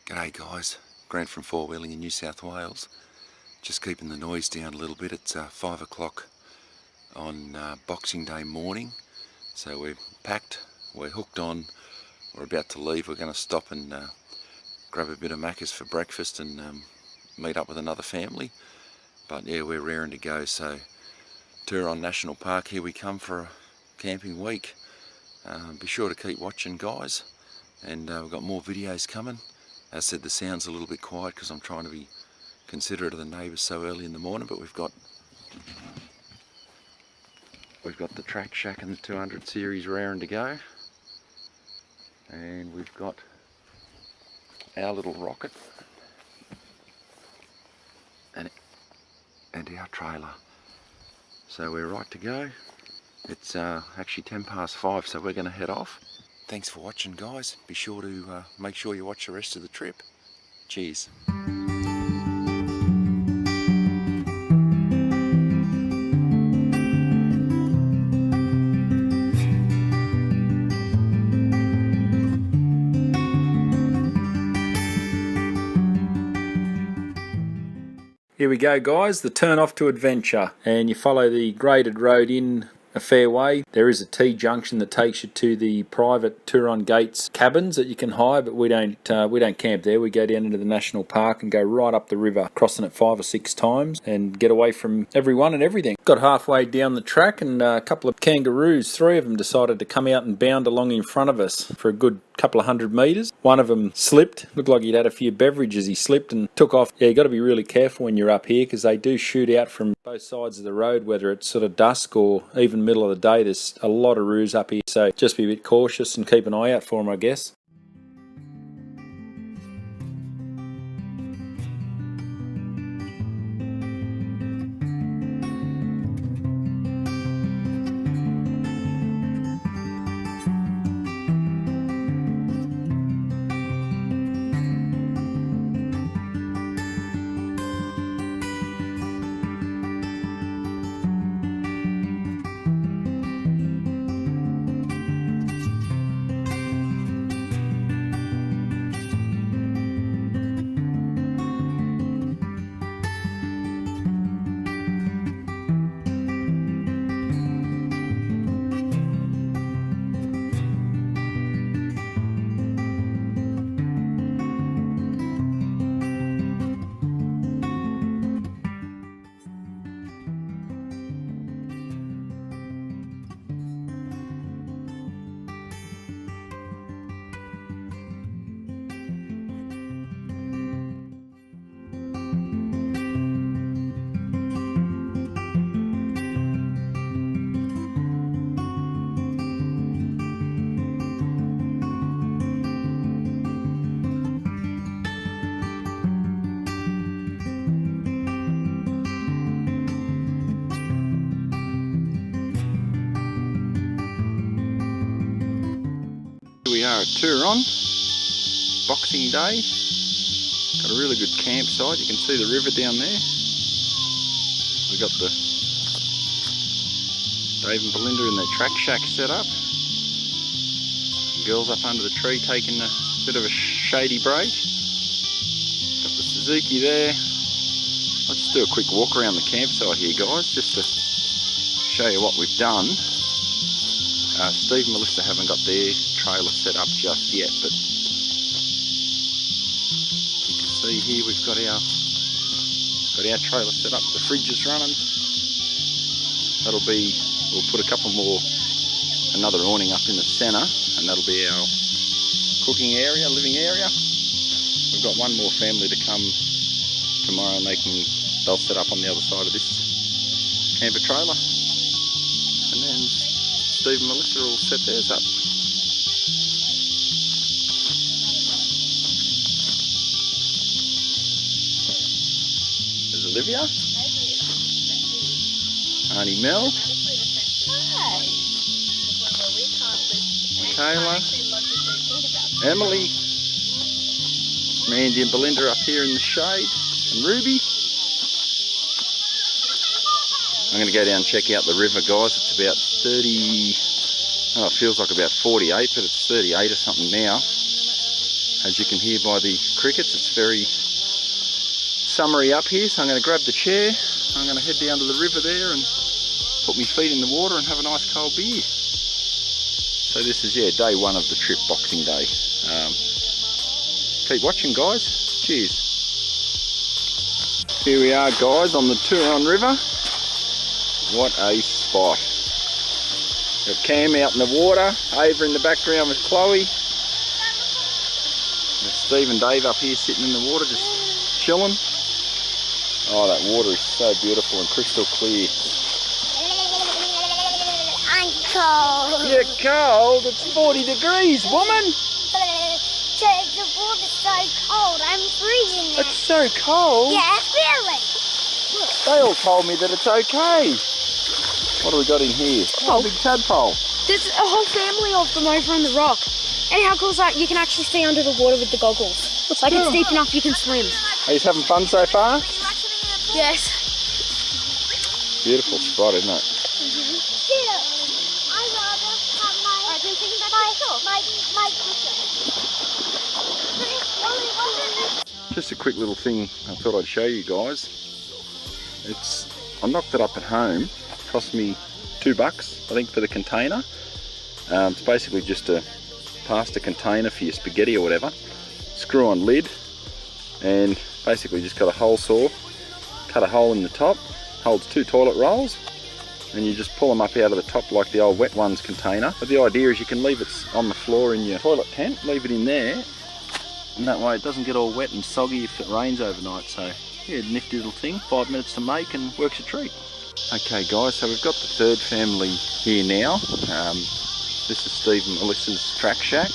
G'day guys, Grant from Four Wheeling in New South Wales. Just keeping the noise down a little bit. It's 5 o'clock on Boxing Day morning. So we're packed, we're hooked on, we're about to leave. We're going to stop and grab a bit of Macca's for breakfast and meet up with another family. But yeah, we're raring to go. So Turon National Park, here we come for a camping week. Be sure to keep watching guys, and we've got more videos coming. As I said, the sound's a little bit quiet because I'm trying to be considerate of the neighbours so early in the morning, but we've got the Track Shack and the 200 series raring to go, and we've got our little rocket and our trailer. So we're right to go. It's actually 5:10, so we're going to head off. Thanks for watching guys. Be sure to make sure you watch the rest of the trip. Cheers. Here we go guys, the turn off to adventure, and you follow the graded road in a fair way. There is a T-junction that takes you to the private Turon Gates cabins that you can hire, but we don't camp there. We go down into the national park and go right up the river, crossing it 5 or 6 times and get away from everyone and everything. Got halfway down the track and a couple of kangaroos, 3 of them decided to come out and bound along in front of us for a good couple of 100 metres. One of them slipped, looked like he'd had a few beverages. He slipped and took off. Yeah, you got to be really careful when you're up here because they do shoot out from both sides of the road, whether it's sort of dusk or even middle of the day. There's a lot of roos up here, so just be a bit cautious and keep an eye out for them, I guess. We are at Turon, Boxing Day. Got a really good campsite. You can see the river down there. We got the Dave and Belinda in their track shack set up. Girls up under the tree taking a bit of a shady break. Got the Suzuki there. Let's just do a quick walk around the campsite here guys, just to show you what we've done. Steve and Melissa haven't got their trailer set up just yet, but you can see here we've got our trailer set up. The fridge is running. We'll put another awning up in the centre, and that'll be our cooking area, living area. We've got one more family to come tomorrow, and they'll set up on the other side of this camper trailer, and then Steve and Melissa will set theirs up. There's Olivia. Auntie Mel. Michaela. Emily. Mandy and Belinda up here in the shade. And Ruby. I'm going to go down and check out the river, guys. It's about 30, oh, it feels like about 48, but it's 38 or something now. as you can hear by the crickets, it's very summery up here, so I'm going to grab the chair. I'm going to head down to the river there and put my feet in the water and have a nice cold beer. So this is, yeah, day one of the trip, Boxing Day. Keep watching, guys. Cheers. Here we are, guys, on the Turon River. What a spot. Got Cam out in the water, Ava in the background with Chloe. There's Steve and Dave up here sitting in the water just chilling. Oh, that water is so beautiful and crystal clear. I'm cold. You're cold? It's 40 degrees, woman. The water's so cold, I'm freezing now. It's so cold. Yeah, feel it. They all told me that it's okay. What do we got in here? Oh, a big tadpole. There's a whole family of them over on the rock. And how cool is that? You can actually see under the water with the goggles. Like it's deep enough you can swim. Are you having fun so far? Yes. Beautiful spot, isn't it? I'd rather have my cushion. Just a quick little thing I thought I'd show you guys. I knocked it up at home. It cost me $2, I think, for the container. It's basically just a pasta container for your spaghetti or whatever. Screw on lid, and basically just got a hole saw, cut a hole in the top, holds 2 toilet rolls, and you just pull them up out of the top like the old Wet Ones container. But the idea is you can leave it on the floor in your toilet tent, leave it in there, and that way it doesn't get all wet and soggy if it rains overnight. So yeah, nifty little thing, 5 minutes to make and works a treat. Okay guys, so we've got the third family here now. This is Steve and Melissa's track shack.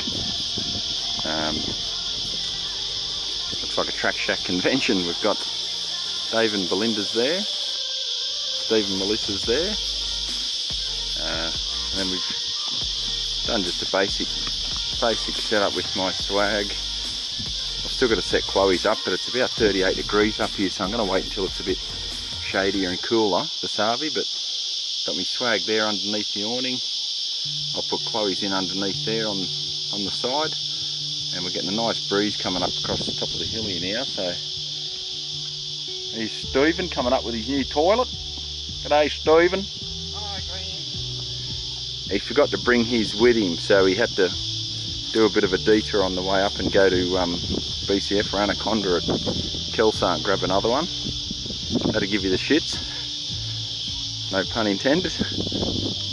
Looks like a track shack convention. We've got Dave and Belinda's there, Steve and Melissa's there, and then we've done just a basic setup with my swag. I've still got to set Chloe's up, but it's about 38 degrees up here, so I'm going to wait until it's a bit shadier and cooler, the Savi. But got my swag there underneath the awning. I'll put Chloe's in underneath there on the side, and we're getting a nice breeze coming up across the top of the hill here now. So here's Stephen coming up with his new toilet. G'day, Stephen. Hi, Graham. He forgot to bring his with him, so he had to do a bit of a detour on the way up and go to BCF or Anaconda at Kelsa and grab another one. That'll give you the shits, no pun intended.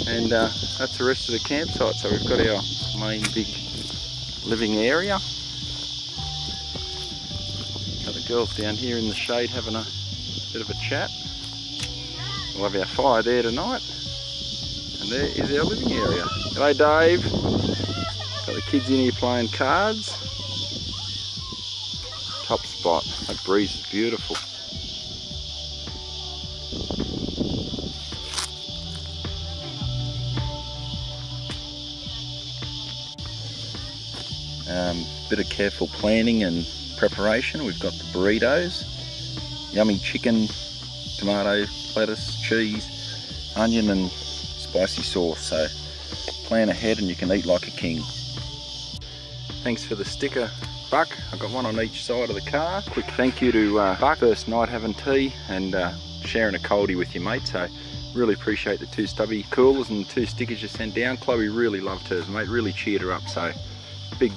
And that's the rest of the campsite. So we've got our main big living area. Got the girls down here in the shade having a bit of a chat. We'll have our fire there tonight. And there is our living area. G'day, Dave. Got the kids in here playing cards. Top spot. That breeze is beautiful. Bit of careful planning and preparation. We've got the burritos, yummy chicken, tomato, lettuce, cheese, onion and spicy sauce. So plan ahead and you can eat like a king. Thanks for the sticker, Buck. I've got one on each side of the car. Quick thank you to Buck. First night having tea and sharing a coldie with your mate. So really appreciate the 2 stubby coolers and the 2 stickers you sent down. Chloe really loved hers, mate. Really cheered her up. So big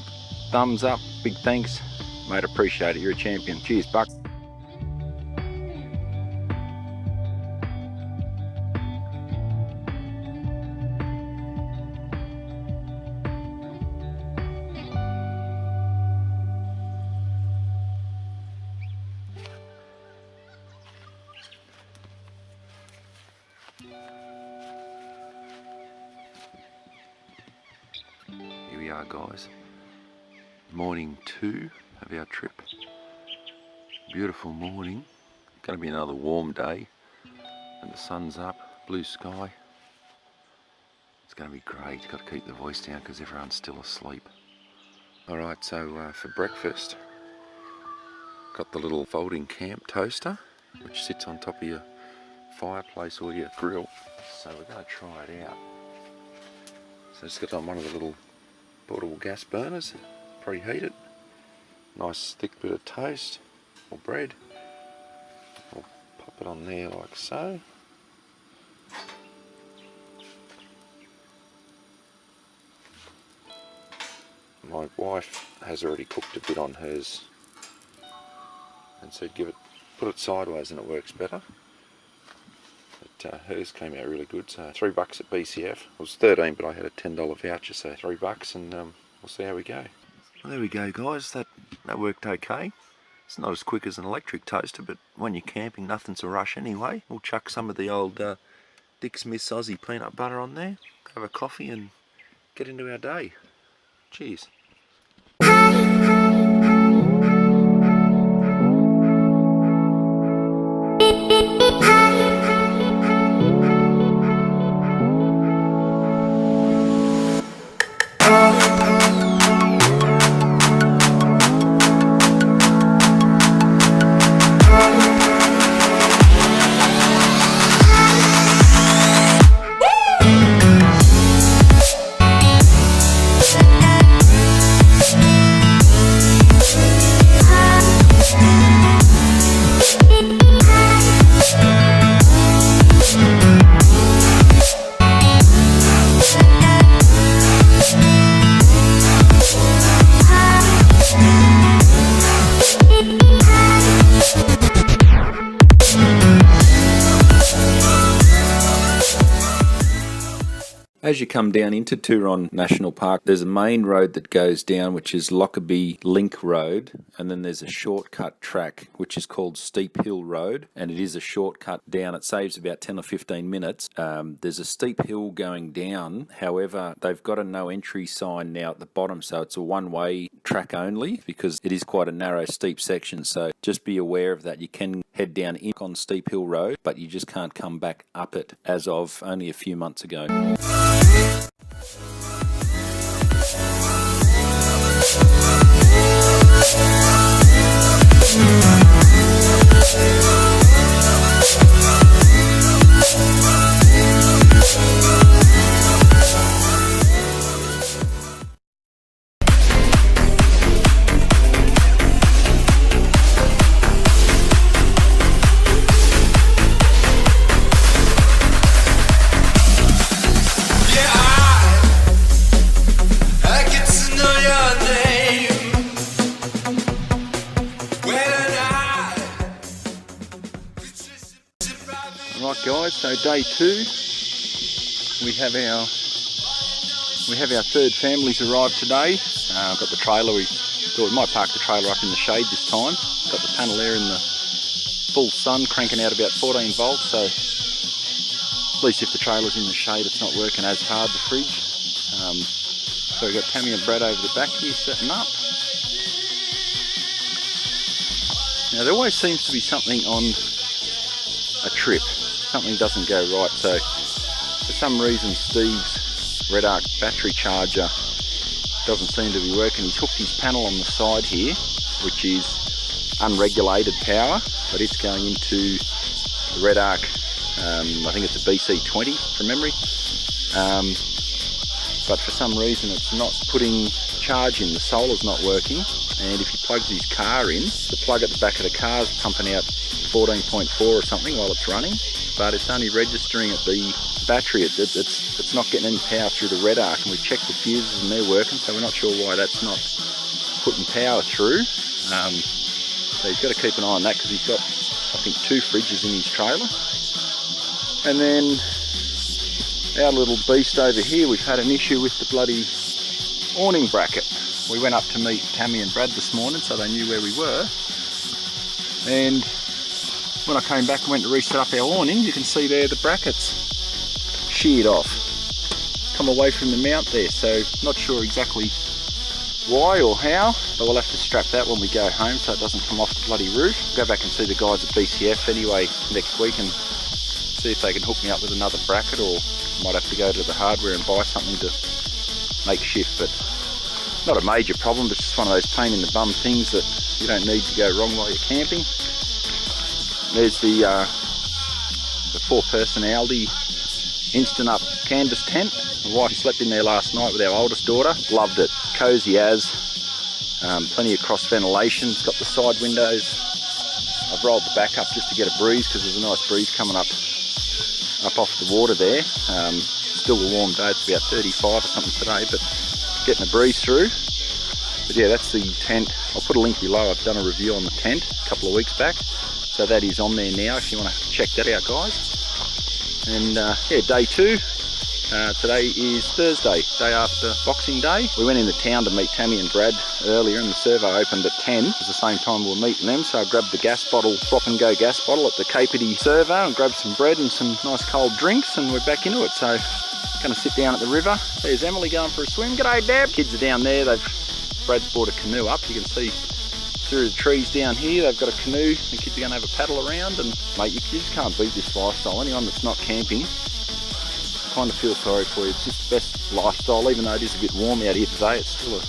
thumbs up, big thanks, mate. Appreciate it. You're a champion. Cheers, Buck. Here we are, guys. Morning 2 of our trip. Beautiful morning. Going to be another warm day, and the sun's up, blue sky. It's going to be great. Got to keep the voice down because everyone's still asleep. Alright, so for breakfast, got the little folding camp toaster which sits on top of your fireplace or your grill. So we're going to try it out. So it's got on one of the little portable gas burners, preheat it, Nice thick bit of toast or bread. We'll pop it on there like so. My wife has already cooked a bit on hers and said put it sideways and it works better. But hers came out really good, so $3 at BCF. It was 13, but I had a $10 voucher, so $3, and we'll see how we go. Well, there we go, guys. That worked okay. It's not as quick as an electric toaster, but when you're camping, nothing's a rush anyway. We'll chuck some of the old Dick Smith's Aussie peanut butter on there, have a coffee, and get into our day. Cheers. As you come down into Turon National Park, there's a main road that goes down, which is Lockerbie Link Road, and then there's a shortcut track, which is called Steep Hill Road, and it is a shortcut down. It saves about 10 or 15 minutes. There's a steep hill going down. However, they've got a no entry sign now at the bottom, so it's a one-way track only, because it is quite a narrow, steep section. So just be aware of that. You can head down in on Steep Hill Road, but you just can't come back up it as of only a few months ago. Right guys, so day 2, we have our third family's arrived today. I've got the trailer. We thought we might park the trailer up in the shade this time. Got the panel there in the full sun, cranking out about 14 volts. So at least if the trailer's in the shade, it's not working as hard, the fridge. So we've got Tammy and Brad over the back here setting up. Now there always seems to be something on a trip. Something doesn't go right, so for some reason Steve's Red Arc battery charger doesn't seem to be working. He's hooked his panel on the side here, which is unregulated power, but it's going into the Red Arc, I think it's a BC20 from memory, but for some reason it's not putting charge in. The solar's not working, and if he plugs his car in, the plug at the back of the car is pumping out 14.4 or something while it's running, but it's only registering at the battery. It's not getting any power through the Red Arc, and we've checked the fuses and they're working, so we're not sure why that's not putting power through. So he's got to keep an eye on that, because he's got, I think, 2 fridges in his trailer. And then our little beast over here, we've had an issue with the bloody awning bracket. We went up to meet Tammy and Brad this morning, so they knew where we were, and when I came back and went to reset up our awning, you can see there the brackets sheared off, come away from the mount there, so not sure exactly why or how, but we'll have to strap that when we go home so it doesn't come off the bloody roof. Go back and see the guys at BCF anyway next week and see if they can hook me up with another bracket, or might have to go to the hardware and buy something to make shift. But not a major problem, but just one of those pain in the bum things that you don't need to go wrong while you're camping. There's the 4-person Aldi Instant Up canvas tent. My wife slept in there last night with our oldest daughter. Loved it. Cozy as. Plenty of cross ventilation. It's got the side windows. I've rolled the back up just to get a breeze because there's a nice breeze coming up off the water there. Still a warm day, it's about 35 or something today, but getting a breeze through. But yeah, that's the tent. I'll put a link below. I've done a review on the tent a couple of weeks back, so that is on there now if you want to check that out, guys. And yeah, day 2. Today is Thursday, day after Boxing Day. We went into town to meet Tammy and Brad earlier, and the servo opened at 10. It was the same time we were meeting them, so I grabbed the gas bottle, swap and go gas bottle at the Capity servo, and grabbed some bread and some nice cold drinks, and we're back into it. So going to sit down at the river. There's Emily going for a swim. G'day, Deb. Kids are down there. Brad's brought a canoe up. You can see through the trees down here. They've got a canoe. The kids are going to have a paddle around, and mate, your kids can't beat this lifestyle. Anyone that's not camping, kind of feel sorry for you. It's just the best lifestyle. Even though it is a bit warm out here today, it's still a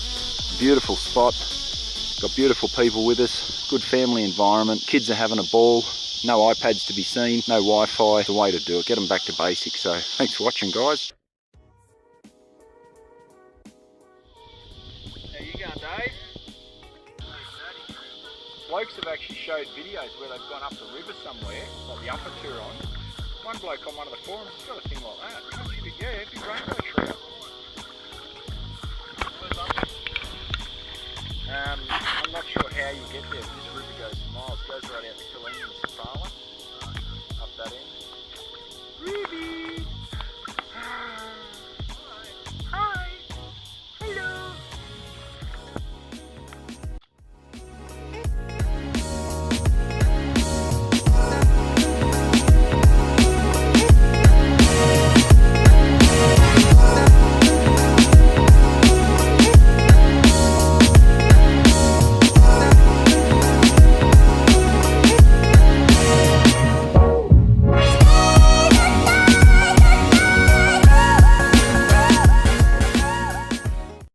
beautiful spot. Got beautiful people with us, good family environment. Kids are having a ball. No iPads to be seen, no Wi-Fi. The way to do it. Get them back to basics. So thanks for watching, guys. How you going, Dave? Blokes have actually showed videos where they've gone up the river somewhere, like the upper Turon. One bloke on one of the forums has got a thing like that. Yeah, big rainbow trout. I'm not sure how you get there, but this river goes for miles. It goes right out to